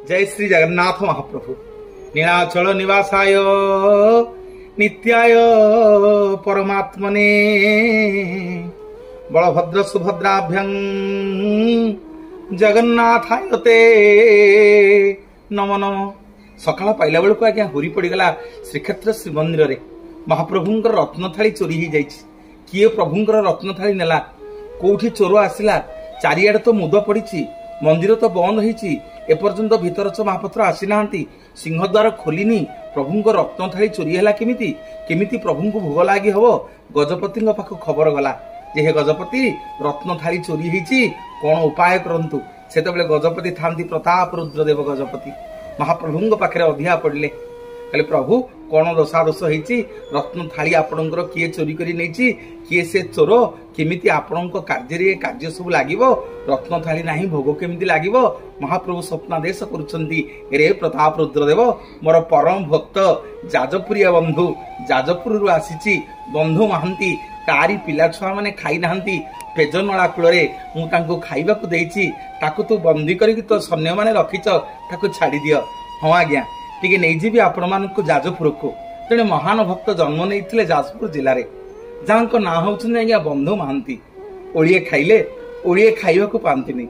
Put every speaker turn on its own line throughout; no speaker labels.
जय श्री जगन्नाथ महाप्रभु। नीलाचल निवासाय नित्याय परमात्मने बलभद्र सुभद्राभ्यं जगन्नाथाय ते नमो नमो। सकाळ पाइला बेलू आज्ञा हुरी पड़गला श्रीक्षेत्र श्रीमंदिर रे महाप्रभुंकर रत्न थाली चोरी ही जाइछि। किए प्रभुंकर रत्न थाली नेला, कोठी चोर आसिला, चारियाडे तो मुद पड़ी, मंदिर तो बंद होईछि, एपर्यंत भीतरच महापात्र आसी नाहांती, सिंहद्वार खोलिनी, प्रभुंकर रत्न थाली चोरी हैला केमिति केमिति प्रभुंको भोग लागि हबो। गजपति पाख खबर गला जे हे गजपति रत्न थाली चोरी होईछि, कोन उपाय करंतु। सेतबेले गजपति थांती प्रताप रुद्रदेव गजपति महाप्रभुंक पाखरे अधिया पड़ले, कहले प्रभु कौन दोषादोष होईछि, रत्न थाली आपणकर किए चोरी करी नैछि, किए से चोर, केमिति आपणक कार्य कार्य सब लागिवो, रत्न थाली नाही भोग केमिति लागिवो। महाप्रभु स्वप्नादेश करुछंती, रे प्रताप रुद्रदेव मोर परम भक्त जाजपुरिया बंधु जाजपुर आसीछि बंधु महांती, तारी पिला छुआ माने खाई नाहांती, पेजनला कूଳରେ ମୁଁ ତାଙ୍କୁ ଖାଇବାକୁ ଦେଇଛି, ତାକୁ ତୁ ବନ୍ଦୀ କରିକି ତ ସୈନ୍ୟ ମାନେ ରଖିଛ, ତାକୁ ଛାଡ଼ି ଦିଅ। ହଁ ଆଜ୍ଞା ଟିକେ ନେଇଯିବି ଆପଣ ମାନଙ୍କୁ ଯାଜପୁରକୁ। ଜଣେ ମହାନ ଭକ୍ତ ଜନ୍ମ ନେଇଥିଲେ ଯାଜପୁର ଜିଲ୍ଲାରେ, ଯାହାଙ୍କ ନାଁ ହଉଛନ୍ତି ଆଜ୍ଞା ବନ୍ଧୁ ମହାନ୍ତି। ଓଳିଏ ଖାଇଲେ ଓଳିଏ ଖାଇବାକୁ ପାଆନ୍ତିନି।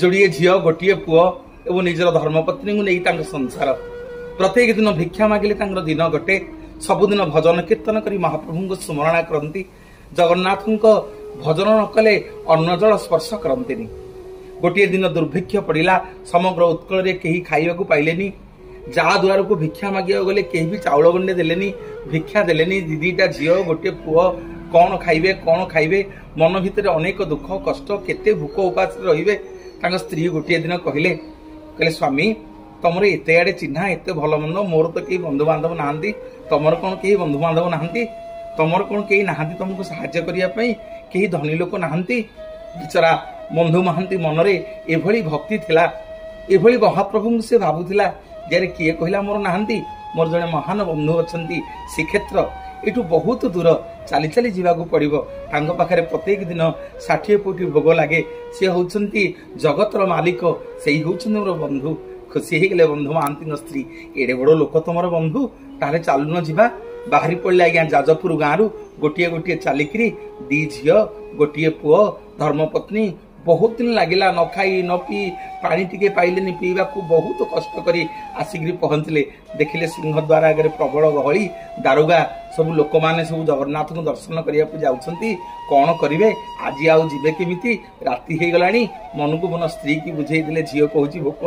ଯୋଡ଼ିଏ ଝିଅ ଗୋଟିଏ ପୁଅ ଏବଂ ନିଜର ଧର୍ମପତ୍ନୀଙ୍କୁ ନେଇ ତାଙ୍କ ସଂସାର। ପ୍ରତ୍ୟେକ ଦିନ ଭିକ୍ଷା ମାଗିଲେ ତାଙ୍କର ଦିନ କଟେ। ସବୁଦିନ ଭଜନ କୀର୍ତ୍ତନ କରି ମହାପ୍ରଭୁଙ୍କୁ ସ୍ମରଣ କରନ୍ତି। ଜଗନ୍ନାଥଙ୍କ भजन न कले अन्न जल स्पर्श करंतिनी। गोटे दिन दुर्भिक्ष पड़िला, समग्र उत्कल रे केही खाइबाकू पाइलेनी। जा द्वार को भिक्षा मागिया गले केही भी चाउल गंडे देलेनी, भिक्षा देलेनी। दीदीटा झियो गोटे पुओ कौन खाइबे मन भितर अनेक दुख कष्ट, केते भूख उपास रहिबे। तांग स्त्री गोटे दिन कहले स्वामी तमर एते आडे चिन्हा एते भलो मंद, मोर तो केही बंधु बांधव नाहांती, तमर कोन केही बंधु बांधव नाहांती, तमर कोन केही नाहांती तुमको सहाय्य करिया पई, केही धनी लोक नाहांती। बिचरा बंधु महांती मनरे एभली भक्ति थिला, एभली महाप्रभु से भाबुथिला जे किए कहिला मोर नाहांती, मोर जने महान बंधु अछंती श्रीक्षेत्र, एठू बहुत दूर चाली चाली जीवाकू पड़िबो। तांको पाखरे प्रत्येक दिन 60 कोटी भोग लागे। से होउछंती जगतर मालिक, सेही होउछन मोर बंधु। खुशी हे गेले बंधु महांती स्त्री, एडे बड़ लोक तमर बंधु, ताले चालु न जीवा। बाहरी पड़े आज्ञा जाजपुर गाँव गोटे गोटे चालिकी, दी झील गोटे पुओ धर्मपत्नी। बहुत दिन लगिला, न खाई न पी पानी टिके पाइलेनी, पीवा को बहुत कष्ट करी आसिक पहुंचले। देखिले सिंहद्वार आगे प्रबल गहली, दारोगा सब लोक माने सब जगन्नाथ को दर्शन करने जाउछंती। कौन करिवे आज आउ जीवे केमिति, राति हे गलानी। मन को मन स्त्री की बुझेई देले, झील कहूची भोक